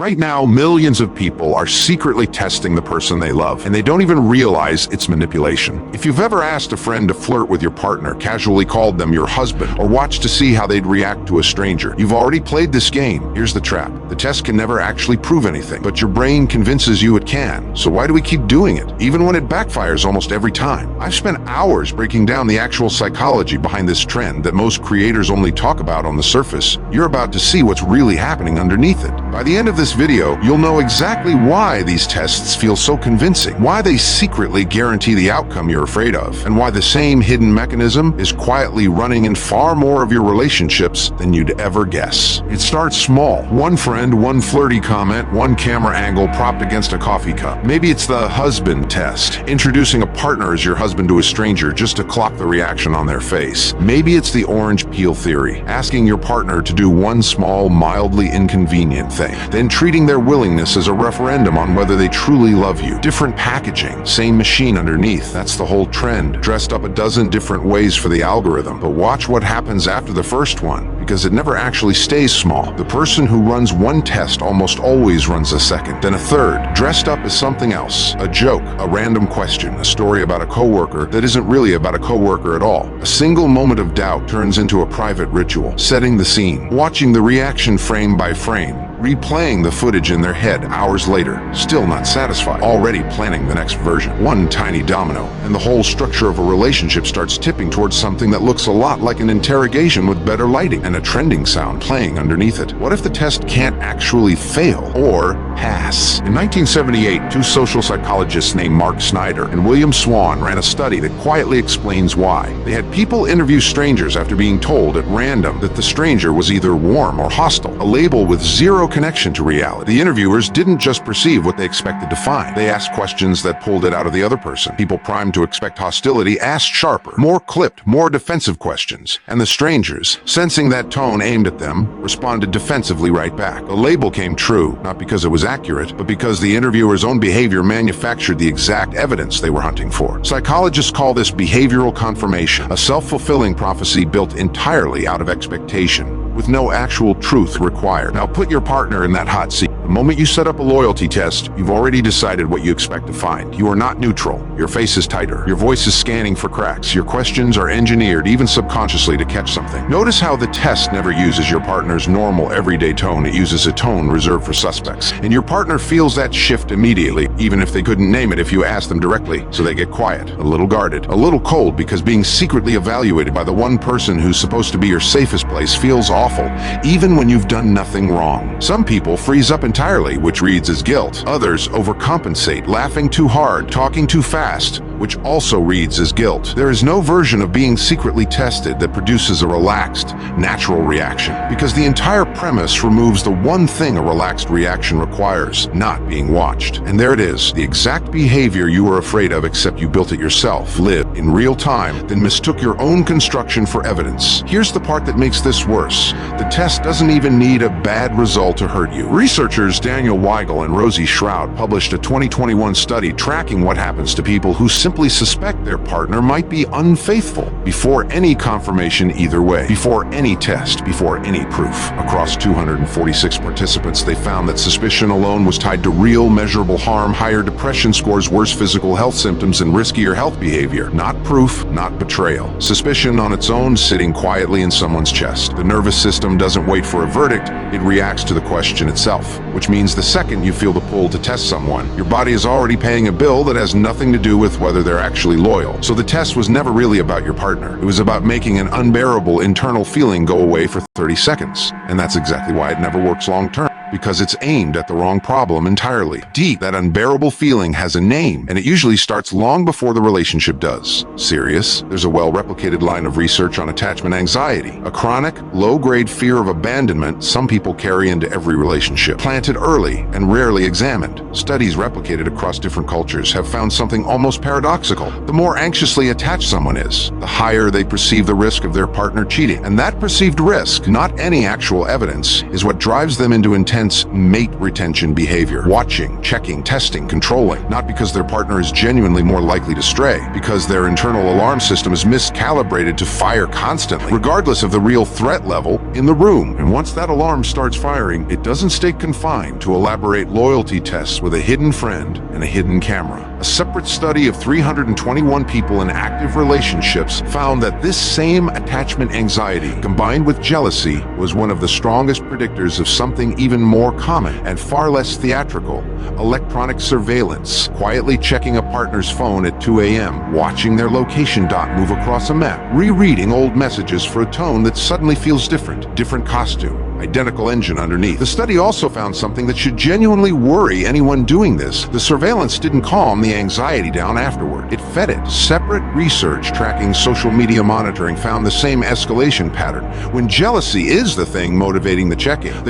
Right now, millions of people are secretly testing the person they love, and they don't even realize it's manipulation. If you've ever asked a friend to flirt with your partner, casually called them your husband, or watched to see how they'd react to a stranger, you've already played this game. Here's the trap. The test can never actually prove anything, but your brain convinces you it can. So why do we keep doing it, even when it backfires almost every time? I've spent hours breaking down the actual psychology behind this trend that most creators only talk about on the surface. You're about to see what's really happening underneath it. By the end of this video, you'll know exactly why these tests feel so convincing, why they secretly guarantee the outcome you're afraid of, and why the same hidden mechanism is quietly running in far more of your relationships than you'd ever guess. It starts small. One friend, one flirty comment, one camera angle propped against a coffee cup. Maybe it's the husband test, introducing a partner as your husband to a stranger just to clock the reaction on their face. Maybe it's the orange peel theory, asking your partner to do one small, mildly inconvenient thing, then treating their willingness as a referendum on whether they truly love you. Different packaging, same machine underneath. That's the whole trend, dressed up a dozen different ways for the algorithm. But watch what happens after the first one, because it never actually stays small. The person who runs one test almost always runs a second, then a third, dressed up as something else. A joke, a random question, a story about a coworker that isn't really about a coworker at all. A single moment of doubt turns into a private ritual, setting the scene, watching the reaction frame by frame, replaying the footage in their head hours later, still not satisfied, already planning the next version. One tiny domino, and the whole structure of a relationship starts tipping towards something that looks a lot like an interrogation with better lighting and a trending sound playing underneath it. What if the test can't actually fail or pass? In 1978, two social psychologists named Mark Snyder and William Swan ran a study that quietly explains why. They had people interview strangers after being told at random that the stranger was either warm or hostile, a label with zero connection to reality. The interviewers didn't just perceive what they expected to find. They asked questions that pulled it out of the other person. People primed to expect hostility asked sharper, more clipped, more defensive questions. And the strangers, sensing that tone aimed at them, responded defensively right back. The label came true, not because it was accurate, but because the interviewer's own behavior manufactured the exact evidence they were hunting for. Psychologists call this behavioral confirmation, a self-fulfilling prophecy built entirely out of expectation, with no actual truth required. Now put your partner in that hot seat. The moment you set up a loyalty test, you've already decided what you expect to find. You are not neutral. Your face is tighter. Your voice is scanning for cracks. Your questions are engineered, even subconsciously, to catch something. Notice how the test never uses your partner's normal, everyday tone. It uses a tone reserved for suspects. And your partner feels that shift immediately, even if they couldn't name it if you ask them directly. So they get quiet, a little guarded, a little cold, because being secretly evaluated by the one person who's supposed to be your safest place feels awful, even when you've done nothing wrong. Some people freeze up entirely, which reads as guilt. Others overcompensate, laughing too hard, talking too fast, which also reads as guilt. There is no version of being secretly tested that produces a relaxed, natural reaction, because the entire premise removes the one thing a relaxed reaction requires: not being watched. And there it is, the exact behavior you were afraid of, except you built it yourself, lived in real time, then mistook your own construction for evidence. Here's the part that makes this worse. The test doesn't even need a bad result to hurt you. Researchers Daniel Weigel and Rosie Shroud published a 2021 study tracking what happens to people who simply suspect their partner might be unfaithful before any confirmation either way, before any test, before any proof. Across 246 participants, they found that suspicion alone was tied to real, measurable harm, higher depression scores, worse physical health symptoms, and riskier health behavior. Not proof, not betrayal. Suspicion on its own, sitting quietly in someone's chest. The nervous system doesn't wait for a verdict, it reacts to the question itself, which means the second you feel the pull to test someone, your body is already paying a bill that has nothing to do with whether they're actually loyal. So the test was never really about your partner. It was about making an unbearable internal feeling go away for 30 seconds. And that's exactly why it never works long term, because it's aimed at the wrong problem entirely. Deep, that unbearable feeling has a name, and it usually starts long before the relationship does. Serious? There's a well-replicated line of research on attachment anxiety, a chronic, low-grade fear of abandonment some people carry into every relationship. Planted early and rarely examined, studies replicated across different cultures have found something almost paradoxical. The more anxiously attached someone is, the higher they perceive the risk of their partner cheating. And that perceived risk, not any actual evidence, is what drives them into intense intense mate retention behavior, watching, checking, testing, controlling, not because their partner is genuinely more likely to stray, because their internal alarm system is miscalibrated to fire constantly, regardless of the real threat level in the room. And once that alarm starts firing, it doesn't stay confined to elaborate loyalty tests with a hidden friend and a hidden camera. A separate study of 321 people in active relationships found that this same attachment anxiety, combined with jealousy, was one of the strongest predictors of something even more common and far less theatrical: electronic surveillance, quietly checking a partner's phone at 2 a.m., watching their location dot move across a map, rereading old messages for a tone that suddenly feels different costume, identical engine underneath. The study also found something that should genuinely worry anyone doing this. The surveillance didn't calm the anxiety down afterward. It fed it. Separate research tracking social media monitoring found the same escalation pattern. When jealousy is the thing motivating the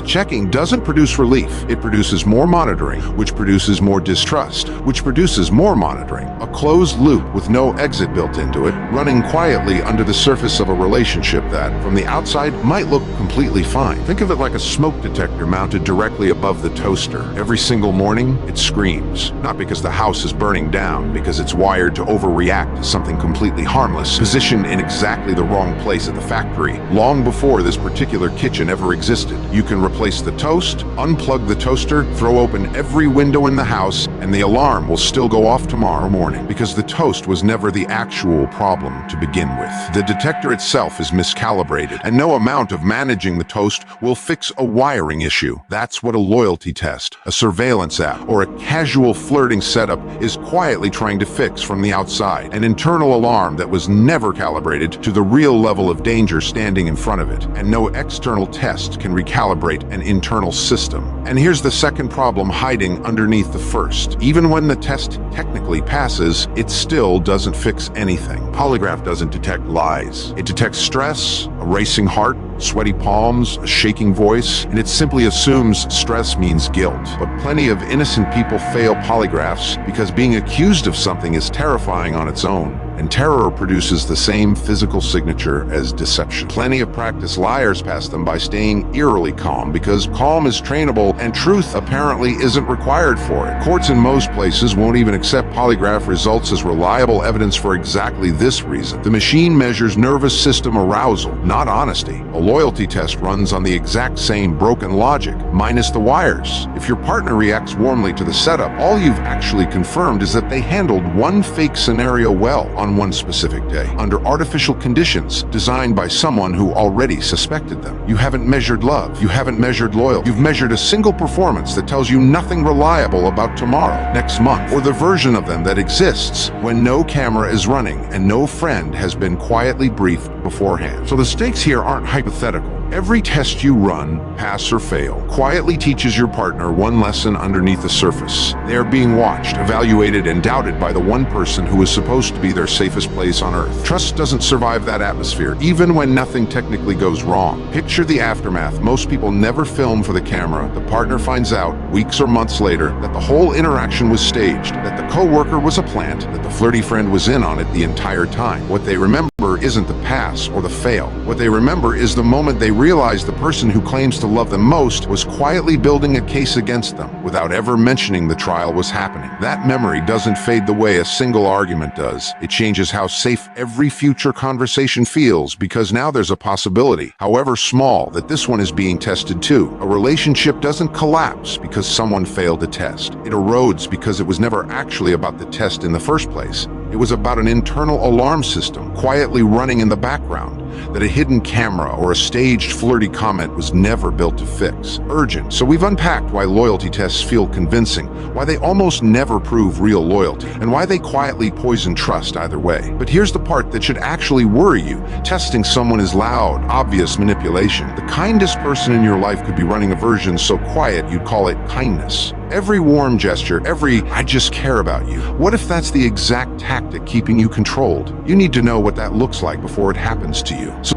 checking doesn't produce relief. It produces more monitoring, which produces more distrust, which produces more monitoring. A closed loop with no exit built into it, running quietly under the surface of a relationship that, from the outside, might look completely fine. Think of it like a smoke detector mounted directly above the toaster. Every single morning, it screams. Not because the house is burning down, because it's wired to overreact to something completely harmless, positioned in exactly the wrong place at the factory, long before this particular kitchen ever existed. You can replace the toast, unplug the toaster, throw open every window in the house, and the alarm will still go off tomorrow morning, because the toast was never the actual problem to begin with. The detector itself is miscalibrated, and no amount of managing the toast will fix a wiring issue. That's what a loyalty test, a surveillance app, or a casual flirting setup is quietly trying to fix from the outside. An internal alarm that was never calibrated to the real level of danger standing in front of it. And no external test can recalibrate an internal system. And here's the second problem hiding underneath the first. Even when the test technically passes, it still doesn't fix anything. Polygraph doesn't detect lies. It detects stress, a racing heart, sweaty palms, a shaking voice, and it simply assumes stress means guilt. But plenty of innocent people fail polygraphs because being accused of something is terrifying on its own, and terror produces the same physical signature as deception. Plenty of practiced liars pass them by staying eerily calm because calm is trainable and truth apparently isn't required for it. Courts in most places won't even accept polygraph results as reliable evidence for exactly this reason. The machine measures nervous system arousal, not honesty. A loyalty test runs on the exact same broken logic, minus the wires. If your partner reacts warmly to the setup, all you've actually confirmed is that they handled one fake scenario well on one specific day, under artificial conditions designed by someone who already suspected them. You haven't measured love. You haven't measured loyalty. You've measured a single performance that tells you nothing reliable about tomorrow, next month, or the version of them that exists when no camera is running and no friend has been quietly briefed beforehand. So the stakes here aren't hypothetical. Every test you run, pass or fail, quietly teaches your partner one lesson underneath the surface. They are being watched, evaluated, and doubted by the one person who is supposed to be their safest place on Earth. Trust doesn't survive that atmosphere, even when nothing technically goes wrong. Picture the aftermath. Most people never film for the camera. The partner finds out, weeks or months later, that the whole interaction was staged, that the coworker was a plant, that the flirty friend was in on it the entire time. What they remember isn't the pass or the fail. What they remember is the moment they realized the person who claims to love them most was quietly building a case against them without ever mentioning the trial was happening. That memory doesn't fade the way a single argument does. It changes how safe every future conversation feels, because now there's a possibility, however small, that this one is being tested too. A relationship doesn't collapse because someone failed a test. It erodes because it was never actually about the test in the first place. It was about an internal alarm system quietly running in the background that a hidden camera or a staged flirty comment was never built to fix. Urgent. So we've unpacked why loyalty tests feel convincing, why they almost never prove real loyalty, and why they quietly poison trust either way. But here's the part that should actually worry you. Testing someone is loud, obvious manipulation. The kindest person in your life could be running a version so quiet you'd call it kindness. Every warm gesture, every "I just care about you." What if that's the exact tactic keeping you controlled? You need to know what that looks like before it happens to you. So